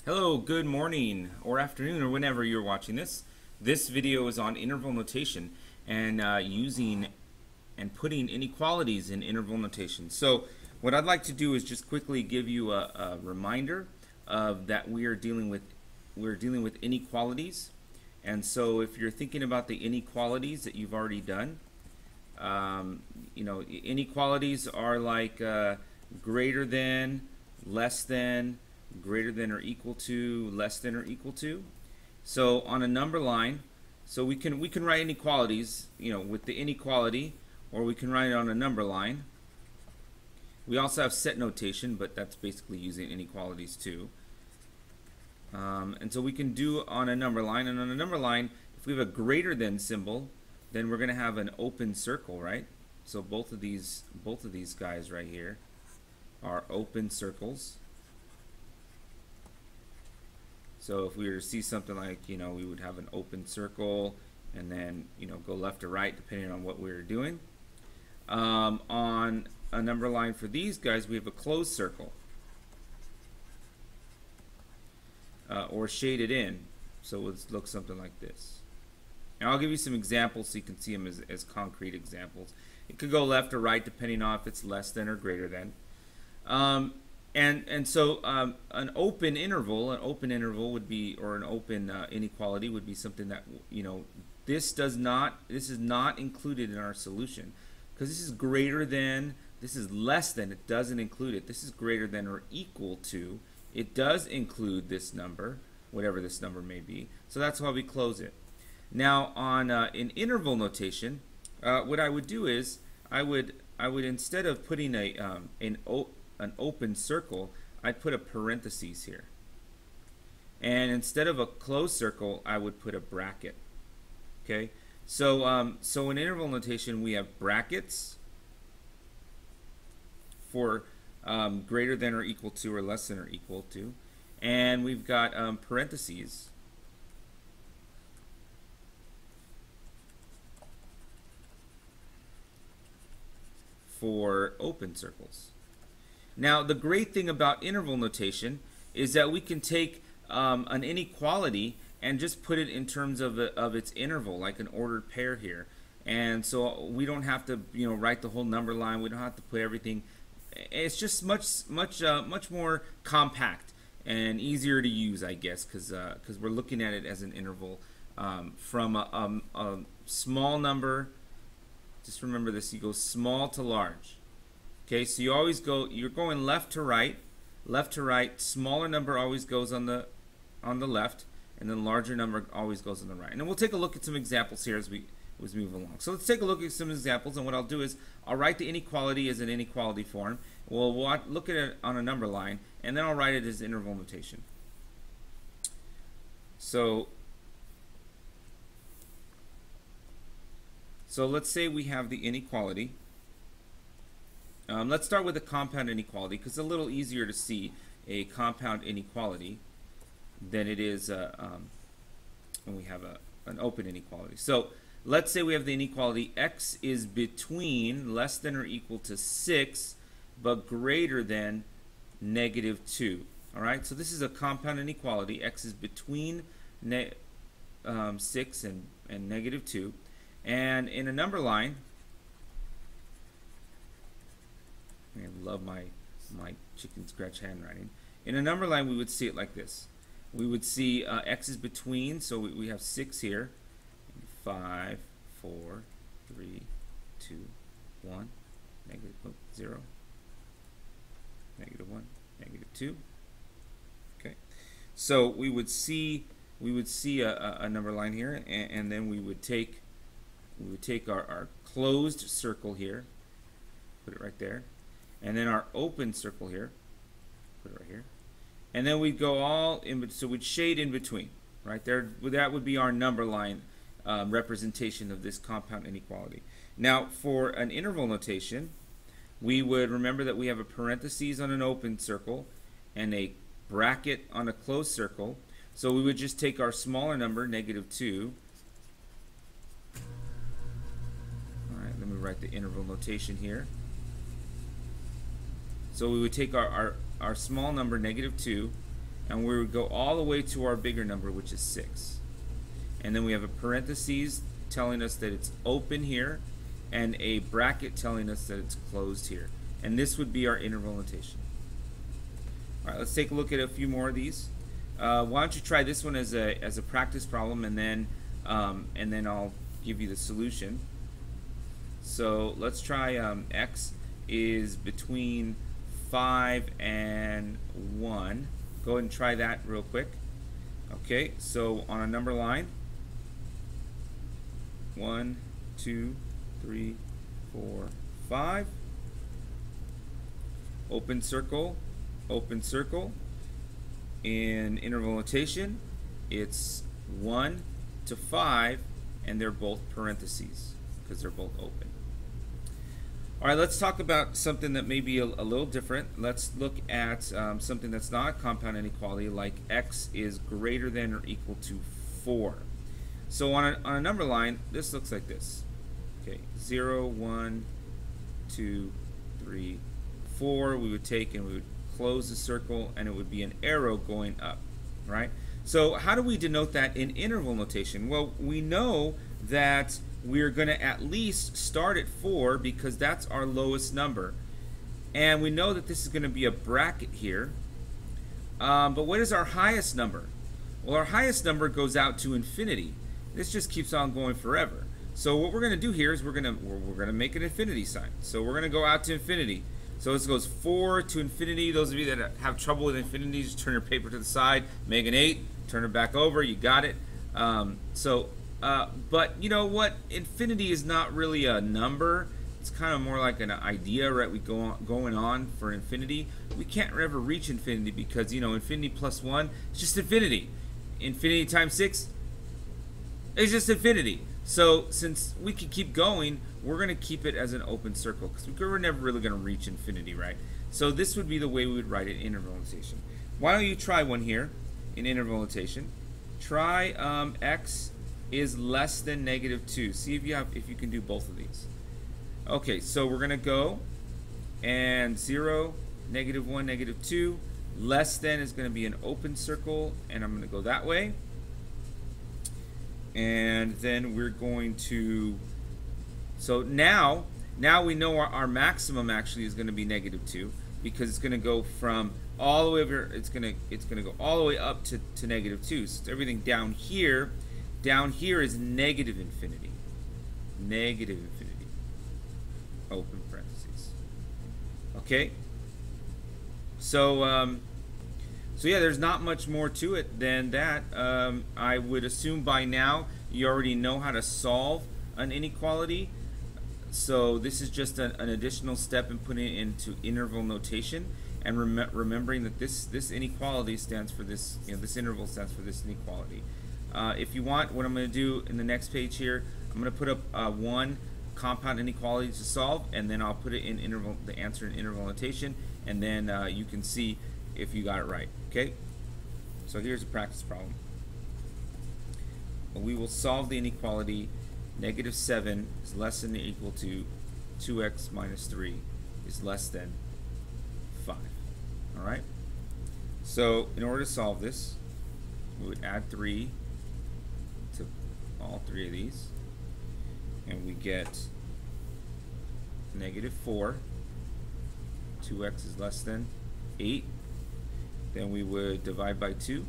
Hello, good morning or afternoon or whenever you're watching this. This video is on interval notation and using and putting inequalities in interval notation. So what I'd like to do is just quickly give you a reminder of that we're dealing with inequalities. And so if you're thinking about the inequalities that you've already done, inequalities are like greater than, less than, greater than or equal to, less than or equal to. So on a number line, so we can write inequalities, with the inequality, or we can write it on a number line. We also have set notation, but that's basically using inequalities too. And so we can do on a number line, and on a number line, if we have a greater than symbol, then we're going to have an open circle, right? So both of these guys right here are open circles. So if we were to see something like, we would have an open circle and then, go left or right depending on what we were doing. On a number line for these guys, we have a closed circle or shaded in. So it would look something like this. And I'll give you some examples so you can see them as concrete examples. It could go left or right depending on if it's less than or greater than. And so an open interval would be, or an open inequality would be something that, this is not included in our solution, because this is greater than, this is less than, it doesn't include it. This is greater than or equal to, it does include this number, whatever this number may be. So that's why we close it. Now on in interval notation, what I would do is I would instead of putting an open circle, I'd put a parentheses here. And instead of a closed circle, I would put a bracket. Okay? So so in interval notation, we have brackets for greater than or equal to or less than or equal to. And we've got parentheses for open circles. Now, the great thing about interval notation is that we can take an inequality and just put it in terms of its interval, like an ordered pair here. And so we don't have to, write the whole number line. We don't have to put everything. It's just much more compact and easier to use, I guess, because we're looking at it as an interval from a small number. Just remember this: you go small to large. Okay, so you always you're going left to right, smaller number always goes on the left, and then larger number always goes on the right. And then we'll take a look at some examples here as we move along. So let's take a look at some examples, and what I'll do is I'll write the inequality as an inequality form. We'll look at it on a number line, and then I'll write it as interval notation. So let's say we have the inequality. Let's start with a compound inequality, because it's a little easier to see a compound inequality than it is when we have an open inequality. So let's say we have the inequality x is between less than or equal to 6 but greater than -2. All right, so this is a compound inequality. X is between 6 and -2. And in a number line, I love my chicken scratch handwriting. In a number line, we would see it like this. We would see x is between, so we have 6 here. 5, 4, 3, 2, 1, -0, -1, -2. Okay, so we would see a number line here, and then we would take our closed circle here, put it right there, and then our open circle here, put it right here, and then we'd go all in, so we'd shade in between, right there. That would be our number line representation of this compound inequality. Now, for an interval notation, we would remember that we have a parentheses on an open circle and a bracket on a closed circle. So we would just take our smaller number, -2. All right, let me write the interval notation here. So we would take our small number, -2, and we would go all the way to our bigger number, which is 6. And then we have a parentheses telling us that it's open here, and a bracket telling us that it's closed here. And this would be our interval notation. All right, let's take a look at a few more of these. Why don't you try this one as a practice problem, and then I'll give you the solution. So let's try x is between 5 and 1. Go ahead and try that real quick. Okay, so on a number line, 1, 2, 3, 4, 5. Open circle, open circle. In interval notation, it's 1 to 5, and they're both parentheses because they're both open. All right, let's talk about something that may be a little different. Let's look at something that's not a compound inequality, like x is greater than or equal to 4. So on a number line, this looks like this. Okay, 0, 1, 2, 3, 4. We would take and we would close the circle, and it would be an arrow going up, right? So how do we denote that in interval notation? Well, we know that we're going to at least start at 4 because that's our lowest number. And we know that this is going to be a bracket here. But what is our highest number? Well, our highest number goes out to infinity. This just keeps on going forever. So what we're going to do here is we're going to make an infinity sign. So we're going to go out to infinity. So this goes 4 to infinity. Those of you that have trouble with infinity, just turn your paper to the side, make an 8, turn it back over, you got it. But you know what? Infinity is not really a number. It's kind of more like an idea, right? We going on for infinity. We can't ever reach infinity because, you know, infinity plus 1 is just infinity. Infinity times 6 is just infinity. So since we can keep going, we're going to keep it as an open circle because we're never really going to reach infinity, right? So this would be the way we would write it in interval notation. Why don't you try one here in interval notation? Try x is less than -2. See if you can do both of these. Okay, so we're going to go and 0, -1, -2. Less than is going to be an open circle, and I'm going to go that way. And then we're going to, so now we know our maximum actually is going to be -2 because it's going to go from all the way over, it's going to go all the way up to -2. So everything down here is negative infinity. Negative infinity. Open parentheses. Okay? So yeah, there's not much more to it than that. I would assume by now you already know how to solve an inequality. So this is just an additional step in putting it into interval notation, and remembering that this inequality stands for this, this interval stands for this inequality. If you want, what I'm going to do in the next page here, I'm going to put up one compound inequality to solve, and then I'll put it in the answer in interval notation, and then you can see if you got it right. Okay? So here's a practice problem. We will solve the inequality -7 is less than or equal to 2x minus 3 is less than 5. Alright? So in order to solve this, we would add 3 to all 3 of these, and we get -4. 2x is less than 8. Then we would divide by 2.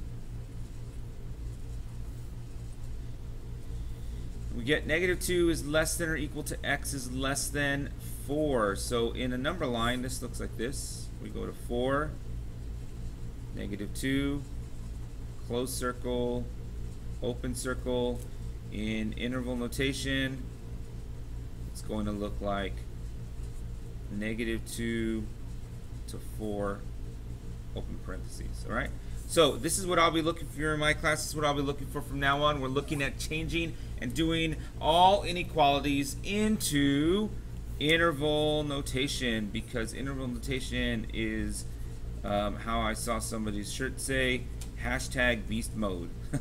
We get -2 is less than or equal to x is less than 4. So in a number line, this looks like this. We go to 4, -2, closed circle, open circle. In interval notation, it's going to look like -2 to 4, open parentheses. All right? So this is what I'll be looking for in my class. This is what I'll be looking for from now on. We're looking at changing and doing all inequalities into interval notation, because interval notation is how I saw somebody's shirt say, #beast mode. I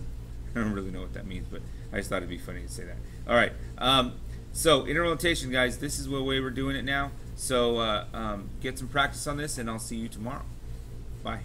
don't really know what that means, but I just thought it'd be funny to say that. All right. So interval notation, guys, this is the way we're doing it now. So get some practice on this, and I'll see you tomorrow. Bye.